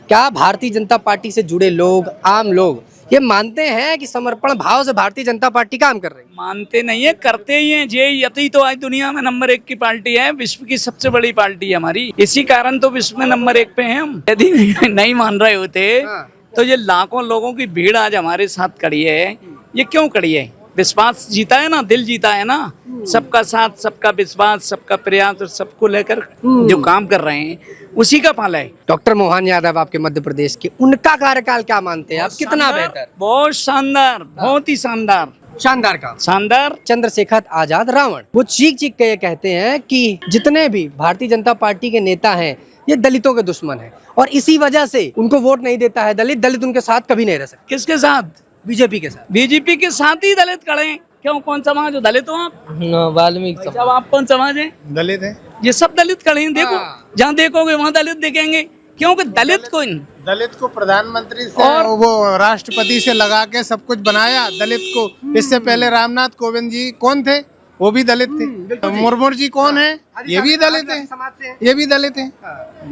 क्या भारतीय जनता पार्टी से जुड़े लोग, आम लोग ये मानते हैं कि समर्पण भाव से भारतीय जनता पार्टी काम कर रही है? मानते नहीं है, करते ही हैं। जे यति तो आज दुनिया में नंबर 1 की पार्टी है, विश्व की सबसे बड़ी पार्टी है हमारी। इसी कारण तो विश्व में नंबर 1 पे हैं हम। यदि नहीं मान रहे होते तो ये लाखों लोगों की भीड़ आज हमारे साथ खड़ी है। ये क्यों खड़ी है? विश्वास जीता है ना, दिल जीता है ना। सबका साथ, सबका विश्वास, सबका प्रयास और सबको लेकर जो काम कर रहे हैं उसी का फल है। डॉक्टर मोहन यादव आपके मध्य प्रदेश के, उनका कार्यकाल क्या मानते हैं आप? कितना बेहतर? बहुत शानदार, बहुत ही शानदार। शानदार काम, शानदार। चंद्रशेखर आजाद रावण वो चीख चीख के ये कहते हैं कि जितने भी भारतीय जनता पार्टी के नेता हैं ये दलितों के दुश्मन हैं और इसी वजह से उनको वोट नहीं देता है दलित। दलित उनके साथ कभी नहीं रह सकते। किसके साथ? बीजेपी के साथ। बीजेपी के साथ ही दलित खड़े हैं। क्यों, कौन समाज हो? दलित हो आप? वाल्मीकि भाई साहब, आप कौन समाज है? दलित है। ये सब दलित खड़े हैं। देखो, जहाँ देखोगे वहाँ दलित दिखेंगे। क्योंकि दलित को प्रधानमंत्री से और वो राष्ट्रपति से लगा के सब कुछ बनाया दलित को। इससे पहले रामनाथ कोविंद जी कौन थे? वो भी दलित थे। मुर्मू जी कौन है? ये भी दलित है। ये भी दलित है।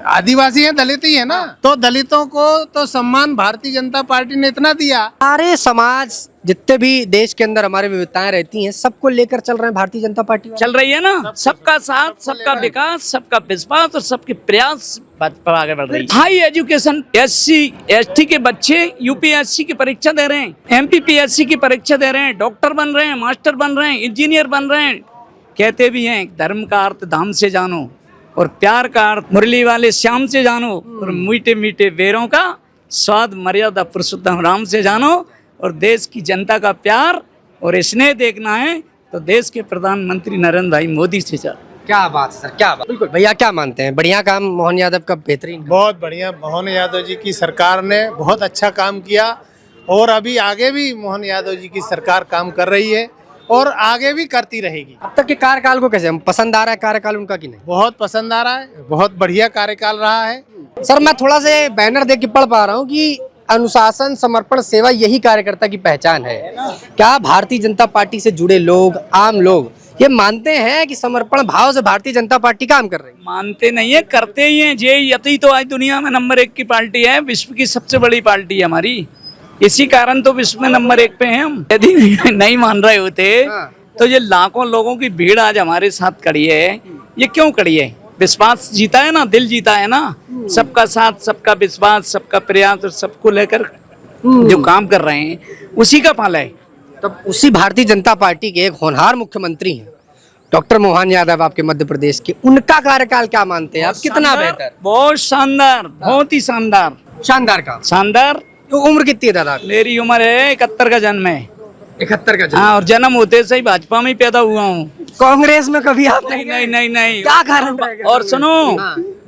आदिवासी है, दलित ही है ना। तो दलितों को तो सम्मान भारतीय जनता पार्टी ने इतना दिया। सारे समाज जितने भी देश के अंदर हमारे विविधताएं रहती हैं सबको लेकर चल रहे हैं भारतीय जनता पार्टी। चल रही है ना। सबका साथ, सबका विकास, सबका विश्वास और सबके प्रयास पर आगे बढ़ रही है। हाई एजुकेशन, SC ST के बच्चे UPSC की परीक्षा दे रहे हैं, MPPSC की परीक्षा दे रहे हैं, डॉक्टर बन रहे हैं, मास्टर बन रहे हैं, इंजीनियर बन रहे हैं। कहते भी हैं धर्म का अर्थ धाम से जानो और प्यार का अर्थ मुरली वाले श्याम से जानो और मीठे मीठे बेरों का स्वाद मर्यादा पुरुषोत्तम राम से जानो और देश की जनता का प्यार और स्नेह देखना है तो देश के प्रधानमंत्री नरेंद्र भाई मोदी से जानो। क्या बात है सर, क्या बात। बिल्कुल भैया, क्या मानते हैं? बढ़िया काम मोहन यादव का, बेहतरीन। बहुत बढ़िया। मोहन यादव जी की सरकार ने बहुत अच्छा काम किया और अभी आगे भी मोहन यादव जी की सरकार काम कर रही है और आगे भी करती रहेगी। अब तक के कार्यकाल को कैसे पसंद आ रहा है कार्यकाल उनका कि नहीं? बहुत पसंद आ रहा है, बहुत बढ़िया कार्यकाल रहा है। सर मैं थोड़ा से बैनर देख के पढ़ पा रहा हूँ कि अनुशासन, समर्पण, सेवा यही कार्यकर्ता की पहचान है। क्या भारतीय जनता पार्टी से जुड़े लोग, आम लोग ये मानते हैं कि समर्पण भाव से भारतीय जनता पार्टी काम कर रही है? मानते नहीं है, करते ही हैं। जे यति तो आज दुनिया में नंबर 1 की पार्टी है, विश्व की सबसे बड़ी पार्टी है हमारी। इसी कारण तो विश्व में नंबर 1 पे हैं हम। यदि नहीं मान रहे होते तो ये लाखों लोगों की भीड़ आज हमारे साथ खड़ी है। ये क्यों खड़ी है? विश्वास जीता है ना, दिल जीता है ना। सबका साथ, सबका विश्वास, सबका प्रयास और सबको लेकर जो काम कर रहे हैं उसी का फल है। तब उसी भारतीय जनता पार्टी के एक होनहार मुख्यमंत्री हैं डॉक्टर मोहन यादव आपके मध्य प्रदेश के, उनका कार्यकाल क्या मानते हैं आप? कितना बेहतर? बहुत शानदार, बहुत ही शानदार। शानदार काम। शानदार। तो उम्र कितनी है दादा? मेरी उम्र है 71 का जन्म है। 71 का जन्म? हाँ, और जन्म होते से ही भाजपा में ही पैदा हुआ हूँ। कांग्रेस में कभी आप नहीं नहीं नहीं नहीं। क्या कारण रहेगा? और सुनो,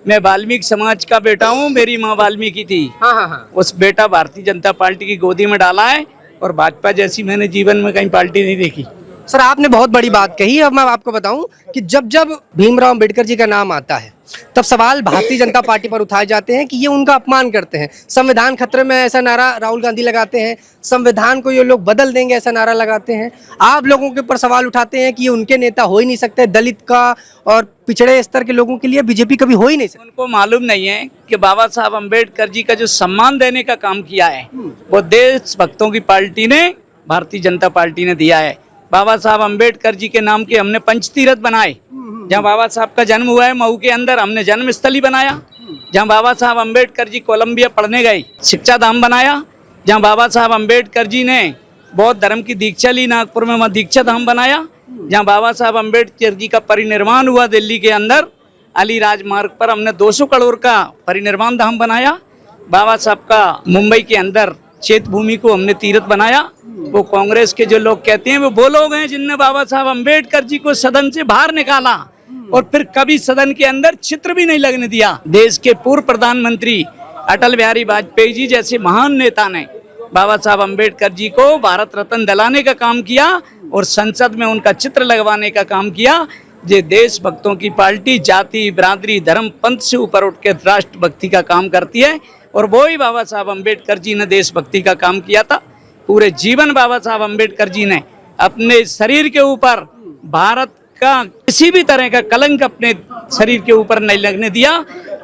मैं वाल्मीकि समाज का बेटा हूँ। मेरी माँ वाल्मीकि थी। हाँ। उस बेटा भारतीय जनता पार्टी की गोदी में डाला है और भाजपा जैसी मैंने जीवन में कहीं पार्टी नहीं देखी। सर आपने बहुत बड़ी बात कही। अब मैं आपको बताऊं कि जब जब भीमराव अंबेडकर जी का नाम आता है तब सवाल भारतीय जनता पार्टी पर उठाए जाते हैं कि ये उनका अपमान करते हैं। संविधान खतरे में ऐसा नारा राहुल गांधी लगाते हैं, संविधान को ये लोग बदल देंगे ऐसा नारा लगाते हैं। आप लोगों के ऊपर सवाल उठाते हैं कि ये उनके नेता हो ही नहीं सकते, दलित का और पिछड़े स्तर के लोगों के लिए बीजेपी कभी हो ही नहीं सकती। उनको मालूम नहीं है कि बाबा साहब अम्बेडकर जी का जो सम्मान देने का काम किया है वो देशभक्तों की पार्टी ने, भारतीय जनता पार्टी ने दिया है। बाबा साहब अम्बेडकर जी के नाम के हमने पंचतीर्थ बनाए। जहाँ बाबा साहब का जन्म हुआ है मऊ के अंदर, हमने जन्म स्थली बनाया। जहाँ बाबा साहब अम्बेडकर जी कोलंबिया पढ़ने गए, शिक्षा धाम बनाया। जहाँ बाबा साहब अम्बेडकर जी ने बौद्ध धर्म की दीक्षा ली, नागपुर में वहाँ दीक्षा धाम बनाया। जहाँ बाबा साहब अम्बेडकर जी का परिनिर्वाण हुआ दिल्ली के अंदर अली राजमार्ग पर, हमने 200 करोड़ का परिनिर्वाण धाम बनाया। बाबा साहब का मुंबई के अंदर चेत भूमि को हमने तीर्थ बनाया। वो कांग्रेस के जो लोग कहते हैं वो लोग हैं जिनने बाबा साहब अम्बेडकर जी को सदन से बाहर निकाला और फिर कभी सदन के अंदर चित्र भी नहीं लगने दिया। देश के पूर्व प्रधानमंत्री अटल बिहारी वाजपेयी जी जैसे महान नेता ने बाबा साहब अम्बेडकर जी को भारत रत्न दिलाने का काम किया और संसद में उनका चित्र लगवाने का काम किया। ये देशभक्तों की पार्टी जाति, बिरादरी, धर्म, पंथ से ऊपर उठ के राष्ट्रभक्ति का काम करती है और वो ही बाबा साहब अम्बेडकर जी ने देशभक्ति का काम किया था। पूरे जीवन बाबा साहब अम्बेडकर जी ने अपने शरीर के ऊपर भारत का किसी भी तरह का कलंक अपने शरीर के ऊपर नहीं लगने दिया।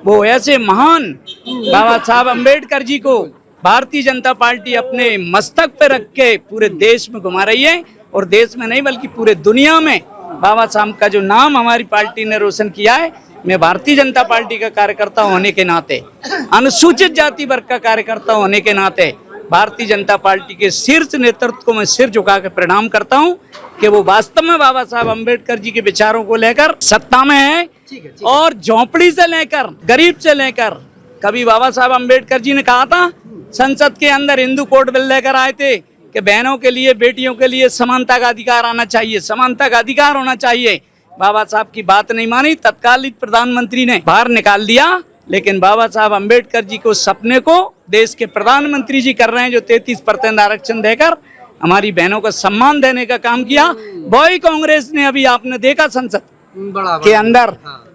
वो ऐसे महान बाबा साहब अम्बेडकर जी को भारतीय जनता पार्टी अपने मस्तक पे रख के पूरे देश में घुमा रही है, और देश में नहीं बल्कि पूरे दुनिया में बाबा साहब का जो नाम हमारी पार्टी ने रोशन किया है। मैं भारतीय जनता पार्टी का कार्यकर्ता होने के नाते, अनुसूचित जाति वर्ग का कार्यकर्ता होने के नाते भारतीय जनता पार्टी के शीर्ष नेतृत्व को मैं सिर झुका के प्रणाम करता हूं कि वो वास्तव में बाबा साहब अम्बेडकर जी के विचारों को लेकर सत्ता में है। और झोंपड़ी से लेकर गरीब से लेकर, कभी बाबा साहब अम्बेडकर जी ने कहा था संसद के अंदर हिंदू कोड बिल लेकर आए थे कि बहनों के लिए, बेटियों के लिए समानता का अधिकार आना चाहिए, समानता का अधिकार होना चाहिए। बाबा साहब की बात नहीं मानी, तत्कालीन प्रधानमंत्री ने बाहर निकाल दिया। लेकिन बाबा साहब अम्बेडकर जी को सपने को देश के प्रधानमंत्री जी कर रहे हैं, जो 33% आरक्षण देकर हमारी बहनों को सम्मान देने का काम किया। वही कांग्रेस ने अभी आपने देखा संसद के अंदर।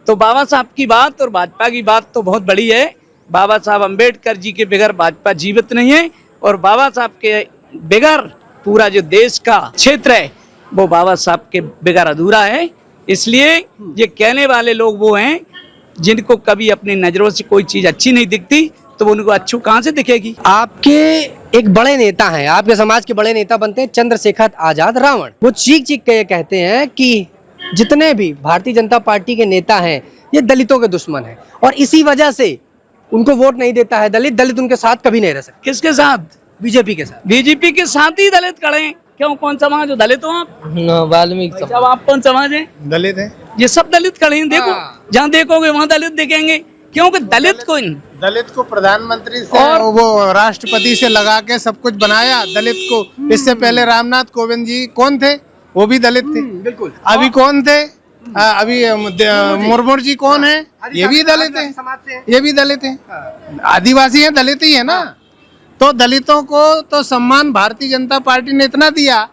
तो बाबा साहब की बात और भाजपा की बात तो बहुत बड़ी है। बाबा साहब अम्बेडकर जी के बगैर भाजपा जीवित नहीं है, और बाबा साहब के बगैर पूरा जो देश का क्षेत्र है वो बाबा साहब के बगैर अधूरा है। इसलिए ये कहने वाले लोग वो हैं जिनको कभी अपनी नजरों से कोई चीज अच्छी नहीं दिखती, तो उनको अच्छू कहाँ से दिखेगी। आपके एक बड़े नेता हैं, आपके समाज के बड़े नेता बनते हैं चंद्रशेखर आजाद रावण। वो चीख चीख के ये कहते हैं कि जितने भी भारतीय जनता पार्टी के नेता हैं ये दलितों के दुश्मन हैं, और इसी वजह से उनको वोट नहीं देता है दलित। दलित उनके साथ कभी नहीं रह सकते। किसके साथ? बीजेपी के साथ। बीजेपी के साथ ही दलित खड़े हैं। क्यों, कौन समाज हो? दलित हो आप? वाल्मीकि अब आप कौन समाज है? दलित है। ये सब दलित खड़े हैं। देखो, जहाँ देखोगे वहाँ दलित दिखेंगे, क्योंकि दलित को प्रधानमंत्री से और वो राष्ट्रपति से लगा के सब कुछ बनाया दलित को। इससे पहले रामनाथ कोविंद जी कौन थे? वो भी दलित थे। बिल्कुल। अभी कौन थे? अभी मुर्मू जी कौन है? ये भी दलित है। ये भी दलित है। आदिवासी है, दलित ही है ना। तो दलितों को तो सम्मान भारतीय जनता पार्टी ने इतना दिया,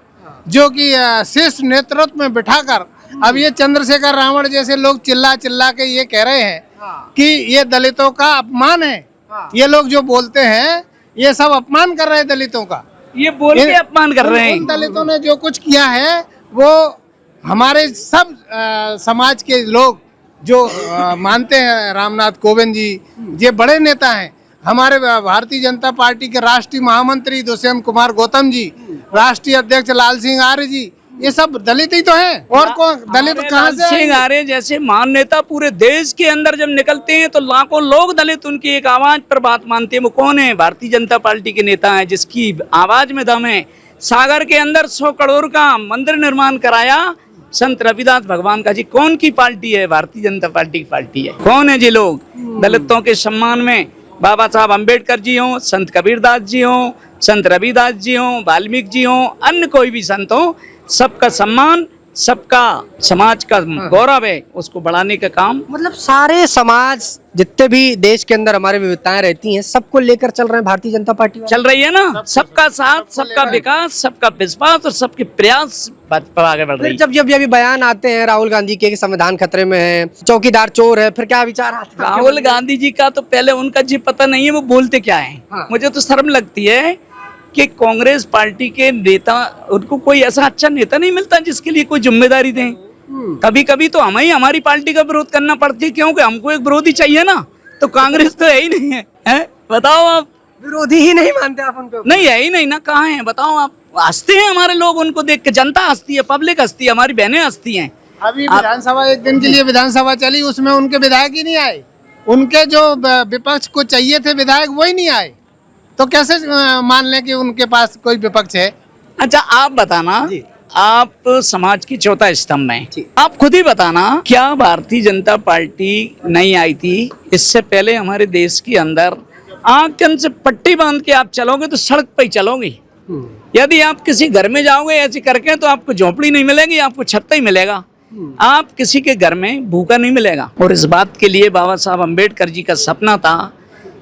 जो कि शीर्ष नेतृत्व में बिठाकर अब ये चंद्रशेखर रावण जैसे लोग चिल्ला चिल्ला के ये कह रहे हैं कि ये दलितों का अपमान है। ये लोग जो बोलते हैं ये सब अपमान कर रहे हैं दलितों का। ये बोल के अपमान कर रहे हैं। दलितों ने जो कुछ किया है वो हमारे सब समाज के लोग जो मानते हैं रामनाथ कोविंद जी, ये बड़े नेता हैं। हमारे भारतीय जनता पार्टी के राष्ट्रीय महामंत्री दुष्यंत कुमार गौतम जी, राष्ट्रीय अध्यक्ष लाल सिंह आर्य जी, ये सब दलित ही तो हैं। और कौन दलित कहाँ से? सिंह आर्य जैसे महान नेता पूरे देश के अंदर जब निकलते हैं तो लाखों लोग दलित उनकी एक आवाज पर बात मानते हैं। वो कौन है? भारतीय जनता पार्टी के नेता हैं, जिसकी आवाज में दम है। सागर के अंदर 100 करोड़ का मंदिर निर्माण कराया संत रविदास भगवान का जी। कौन की पार्टी है? भारतीय जनता पार्टी की पार्टी है। कौन है जी लोग? दलितों के सम्मान में बाबा साहब अम्बेडकर जी हों, संत कबीरदास जी हों, संत रविदास जी हों, वाल्मीकि जी हों, अन्य कोई भी संत हो, सबका सम्मान, सबका समाज का गौरव है, उसको बढ़ाने का काम। मतलब सारे समाज, जितने भी देश के अंदर हमारे विविधताएं रहती हैं, सबको लेकर चल रहे हैं भारतीय जनता पार्टी। चल रही है ना, सबका साथ, सबका विकास, सबका विश्वास और सबके प्रयास पर आगे बढ़ रही है। जब जब ये भी बयान आते हैं राहुल गांधी के कि संविधान खतरे में है, चौकीदार चोर है, फिर क्या विचार आता है? राहुल गांधी जी का तो पहले उनका जी पता नहीं है वो बोलते क्या है। मुझे तो शर्म लगती है कि कांग्रेस पार्टी के नेता, उनको कोई ऐसा अच्छा नेता नहीं मिलता जिसके लिए कोई जिम्मेदारी दें। कभी कभी तो हमें ही हमारी पार्टी का विरोध करना पड़ती है, क्योंकि हमको एक विरोधी चाहिए ना। तो कांग्रेस तो है ही नहीं है, बताओ आप। विरोधी ही नहीं मानते आप उनको? नहीं है ही नहीं ना, कहाँ है बताओ आप। हंसते हैं हमारे लोग उनको देख के, जनता हंसती है, पब्लिक हंसती है, हमारी बहनें हंसती हैं। अभी विधानसभा एक दिन के लिए विधानसभा चली, उसमें उनके विधायक ही नहीं आए। उनके जो विपक्ष को चाहिए थे विधायक वही नहीं आए, तो कैसे मान लें कि उनके पास कोई विपक्ष है? अच्छा आप बताना, आप समाज की चौथा स्तंभ में, आप खुद ही बताना, क्या भारतीय जनता पार्टी नहीं आई थी इससे पहले हमारे देश के अंदर? आंकन से पट्टी बांध के आप चलोगे तो सड़क पे ही चलोगे। यदि आप किसी घर में जाओगे ऐसे करके तो आपको झोपड़ी नहीं मिलेगी, आपको छत ही मिलेगा। आप किसी के घर में भूखा नहीं मिलेगा। और इस बात के लिए बाबा साहब अम्बेडकर जी का सपना था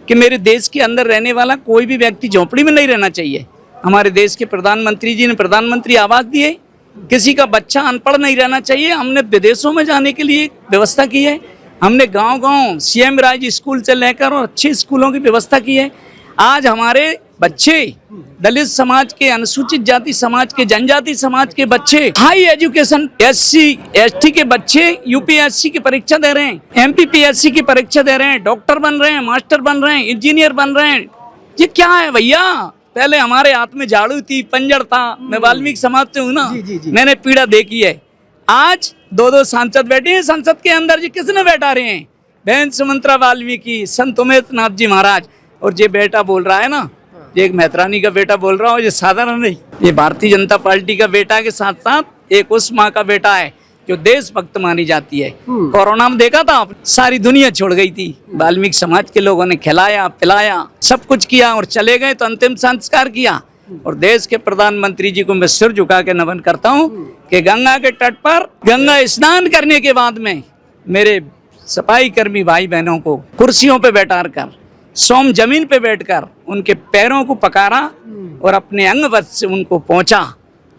कि मेरे देश के अंदर रहने वाला कोई भी व्यक्ति झोपड़ी में नहीं रहना चाहिए। हमारे देश के प्रधानमंत्री जी ने प्रधानमंत्री आवास दिए। किसी का बच्चा अनपढ़ नहीं रहना चाहिए। हमने विदेशों में जाने के लिए व्यवस्था की है। हमने गांव-गांव CM राज स्कूल से लेकर और अच्छे स्कूलों की व्यवस्था की है। आज हमारे बच्चे दलित समाज के, अनुसूचित जाति समाज के, जनजाति समाज के बच्चे हाई एजुकेशन, SC ST के बच्चे UPSC की परीक्षा दे रहे हैं, MPPSC की परीक्षा दे रहे हैं, डॉक्टर बन रहे हैं, मास्टर बन रहे हैं, इंजीनियर बन रहे हैं। ये क्या है भैया? पहले हमारे हाथ में झाड़ू थी, पंजर था। मैं वाल्मीकि समाज से हूँ ना, मैंने पीड़ा देखी है। आज 2-2 सांसद बैठे हैं संसद के अंदर। जी किसने बैठा रहे हैं? बहन सुमंत्रा वाल्मीकि, संत उमेश नाथ जी महाराज। और ये बेटा बोल रहा है ना, ये एक मेहतरानी का बेटा बोल रहा हूँ, ये साधारण नहीं, ये भारतीय जनता पार्टी का बेटा के साथ साथ एक उस माँ का बेटा है जो देशभक्त मानी जाती है। कोरोना में देखा था आप, सारी दुनिया छोड़ गई थी। वाल्मीकि समाज के लोगों ने खिलाया पिलाया, सब कुछ किया और चले गए तो अंतिम संस्कार किया। और देश के प्रधानमंत्री जी को मैं सिर झुका के नमन करता हूँ कि गंगा के तट पर गंगा स्नान करने के बाद में मेरे सफाई कर्मी भाई बहनों को कुर्सियों पे बैठा कर, सोम जमीन पे बैठकर उनके पैरों को पकारा और अपने अंगवत से उनको पहुंचा।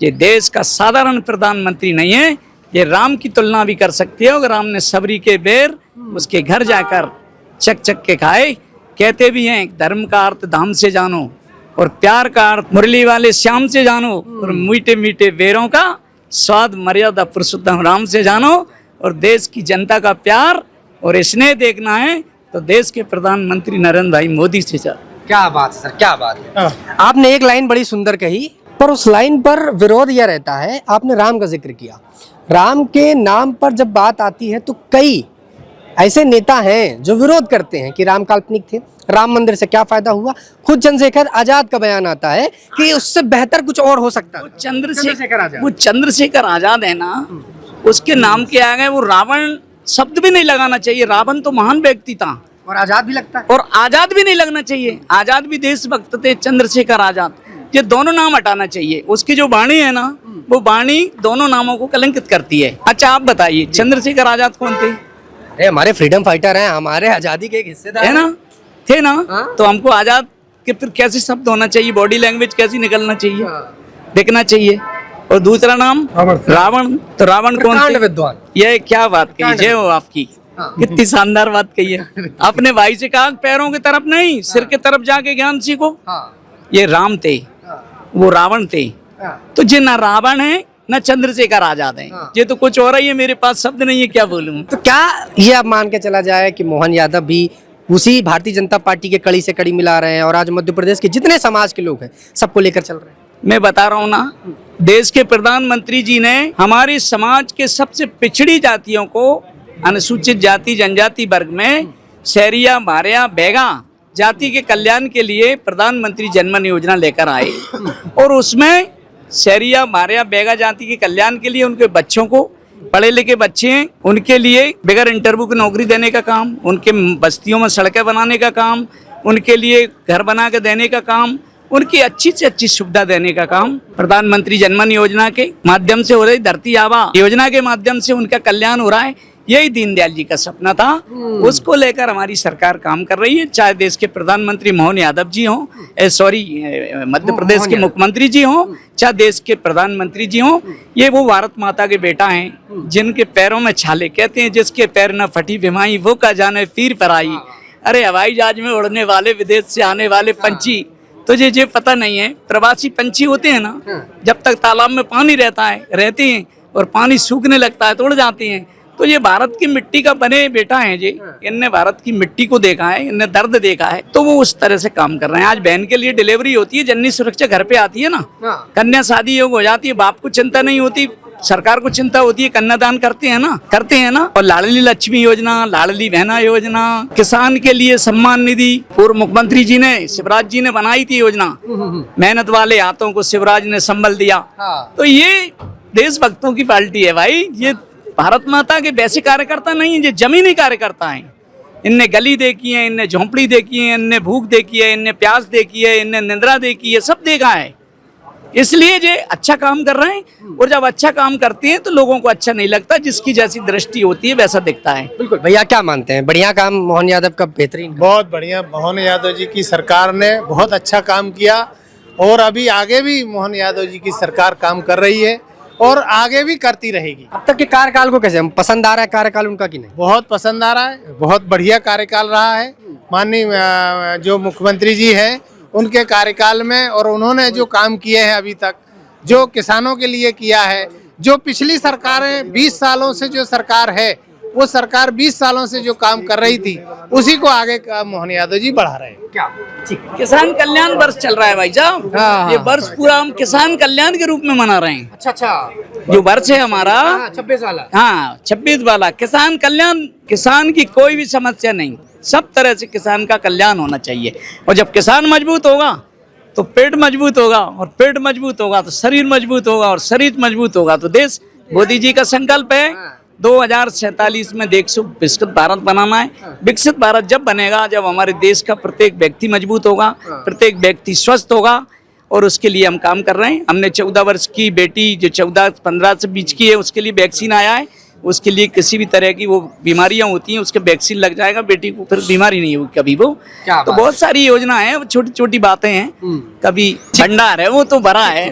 ये देश का साधारण प्रधानमंत्री नहीं है, ये राम की तुलना भी कर सकती है। और राम ने सबरी के बेर उसके घर जाकर चक चक के खाए। कहते भी हैं धर्म का अर्थ धाम से जानो और प्यार का अर्थ मुरली वाले श्याम से जानो और मीठे मीठे बेरों का स्वाद मर्यादा पुरुषोत्तम राम से जानो। और देश की जनता का प्यार और स्नेह देखना है तो देश के प्रधानमंत्री नरेंद्र भाई मोदी से जा। क्या बात है सर, क्या बात है। आपने एक लाइन बड़ी सुंदर कही, पर उस लाइन पर विरोध यह रहता है, आपने राम का जिक्र किया। राम के नाम पर जब बात आती है तो कई ऐसे नेता हैं जो विरोध करते हैं कि राम काल्पनिक थे, राम मंदिर से क्या फायदा हुआ। खुद चंद्रशेखर आजाद का बयान आता है कि उससे बेहतर कुछ और हो सकता है। वो चंद्रशेखर आजाद है ना, उसके नाम के आगे वो रावण शब्द भी नहीं लगाना चाहिए। रावण तो महान व्यक्ति था और आजाद भी लगता है, और आजाद भी नहीं लगना चाहिए। आजाद भी देशभक्त थे, चंद्रशेखर आजाद। ये दोनों नाम हटाना चाहिए। उसकी जो वाणी है ना, वो वाणी दोनों नामों को कलंकित करती है। अच्छा आप बताइए चंद्रशेखर आजाद कौन थे? अरे हमारे फ्रीडम फाइटर हैं, हमारे आजादी के एक हिस्सेदार है ना, थे ना। हाँ? तो हमको आजाद के फिर कैसे शब्द होना चाहिए, बॉडी लैंग्वेज कैसी निकलना चाहिए, देखना चाहिए। और दूसरा नाम रावण, तो रावण कौन थे? विद्वान। ये क्या बात कही, जय हो आपकी। कितनी शानदार बात कही है। अपने भाई से कहा पैरों की तरफ नहीं, सिर की तरफ जाके ज्ञान सीखो। ये राम थे, वो रावण थे। तो ये ना रावण है न चंद्रशेखर आजाद है, ये तो कुछ और ही है। मेरे पास शब्द नहीं है, क्या बोलूं। तो क्या ये अब मान के चला जाए कि मोहन यादव भी उसी भारतीय जनता पार्टी के कड़ी से कड़ी मिला रहे हैं और आज मध्य प्रदेश के जितने समाज के लोग हैं सबको लेकर चल रहे हैं? मैं बता रहा हूँ ना, देश के प्रधानमंत्री जी ने हमारे समाज के सबसे पिछड़ी जातियों को, अनुसूचित जाति जनजाति वर्ग में शहरिया भारिया बैगा जाति के कल्याण के लिए प्रधानमंत्री जनमन योजना लेकर आए। और उसमें शहरिया भारिया बैगा जाति के कल्याण के लिए उनके बच्चों को, पढ़े लिखे बच्चे हैं उनके लिए बगैर इंटरव्यू की नौकरी देने का काम, उनके बस्तियों में सड़कें बनाने का काम, उनके लिए घर बना के देने का काम, उनकी अच्छी से अच्छी सुविधा देने का काम प्रधानमंत्री जनमन योजना के माध्यम से हो रही। धरती आबा योजना के माध्यम से उनका कल्याण हो रहा है। यही दीनदयाल जी का सपना था, उसको लेकर हमारी सरकार काम कर रही है। चाहे देश के प्रधानमंत्री मोहन यादव जी हों, मध्य प्रदेश के मुख्यमंत्री जी हों, चाहे देश के प्रधानमंत्री जी हों, ये वो भारत माता के बेटा हैं जिनके पैरों में छाले। कहते हैं जिसके पैर न फटी बीमारी वो का जाने पीर पर आई। अरे हवाई जहाज में उड़ने वाले, विदेश से आने वाले पंछी, तो ये पता नहीं है। प्रवासी पंछी होते हैं ना, जब तक तालाब में पानी रहता है रहते हैं और पानी सूखने लगता है तो उड़ जाते हैं। तो ये भारत की मिट्टी का बने बेटा है जी, इनने भारत की मिट्टी को देखा है, इनने दर्द देखा है, तो वो उस तरह से काम कर रहे हैं। आज बहन के लिए डिलीवरी होती है, जननी सुरक्षा घर पे आती है ना, कन्या शादी योग हो जाती है, बाप को चिंता नहीं होती, सरकार को चिंता होती है, कन्यादान करते हैं ना। और लाडली लक्ष्मी योजना, लाडली बहना योजना, किसान के लिए सम्मान निधि पूर्व मुख्यमंत्री जी ने, शिवराज जी ने बनाई थी योजना। मेहनत वाले हाथों को शिवराज ने संबल दिया। तो ये देशभक्तों की पार्टी है भाई। ये भारत माता के वैसे कार्यकर्ता नहीं है, ये जमीनी कार्यकर्ता हैं। इनने गली देखी है, इनने झोंपड़ी देखी है, इनने भूख देखी है, इनने प्यास देखी है, इनने निंद्रा देखी है, सब देखा है। इसलिए ये अच्छा काम कर रहे हैं। और जब अच्छा काम करते हैं तो लोगों को अच्छा नहीं लगता, जिसकी जैसी दृष्टि होती है वैसा दिखता है। बिल्कुल भैया, क्या मानते हैं? बढ़िया काम मोहन यादव का, बेहतरीन, बहुत बढ़िया। मोहन यादव जी की सरकार ने बहुत अच्छा काम किया और अभी आगे भी मोहन यादव जी की सरकार काम कर रही है। और आगे भी करती रहेगी। अब तक के कार्यकाल को कैसे पसंद आ रहा है कार्यकाल उनका कि नहीं? बहुत पसंद आ रहा है, बहुत बढ़िया कार्यकाल रहा है। माननीय जो मुख्यमंत्री जी है उनके कार्यकाल में, और उन्होंने जो काम किए हैं अभी तक, जो किसानों के लिए किया है, जो पिछली सरकारें 20 सालों से जो सरकार है, वो सरकार 20 सालों से जो काम कर रही थी उसी को आगे का मोहन यादव जी बढ़ा रहे हैं। क्या ठीक किसान कल्याण वर्ष चल रहा है भाई साहब। हाँ, ये वर्ष पूरा हम किसान कल्याण के रूप में मना रहे हैं। अच्छा अच्छा जो वर्ष है हमारा 26 वाला। हाँ 26 वाला किसान कल्याण, किसान की कोई भी समस्या नहीं, सब तरह से किसान का कल्याण होना चाहिए। और जब किसान मजबूत होगा तो पेट मजबूत होगा, और पेट मजबूत होगा तो शरीर मजबूत होगा, और शरीर मजबूत होगा तो देश। मोदी जी का संकल्प है 2047 में देश को विकसित भारत बनाना है। विकसित भारत जब बनेगा जब हमारे देश का प्रत्येक व्यक्ति मजबूत होगा, प्रत्येक व्यक्ति स्वस्थ होगा, और उसके लिए हम काम कर रहे हैं। हमने 14 वर्ष की बेटी जो 14-15 से बीच की है उसके लिए वैक्सीन आया है। उसके लिए किसी भी तरह की वो बीमारियां होती हैं उसके वैक्सीन लग जाएगा, बेटी को फिर बीमारी नहीं होगी कभी वो। क्या तो बात बहुत सारी योजना है, छोटी छोटी बातें हैं। कभी भंडार है वो तो भरा है।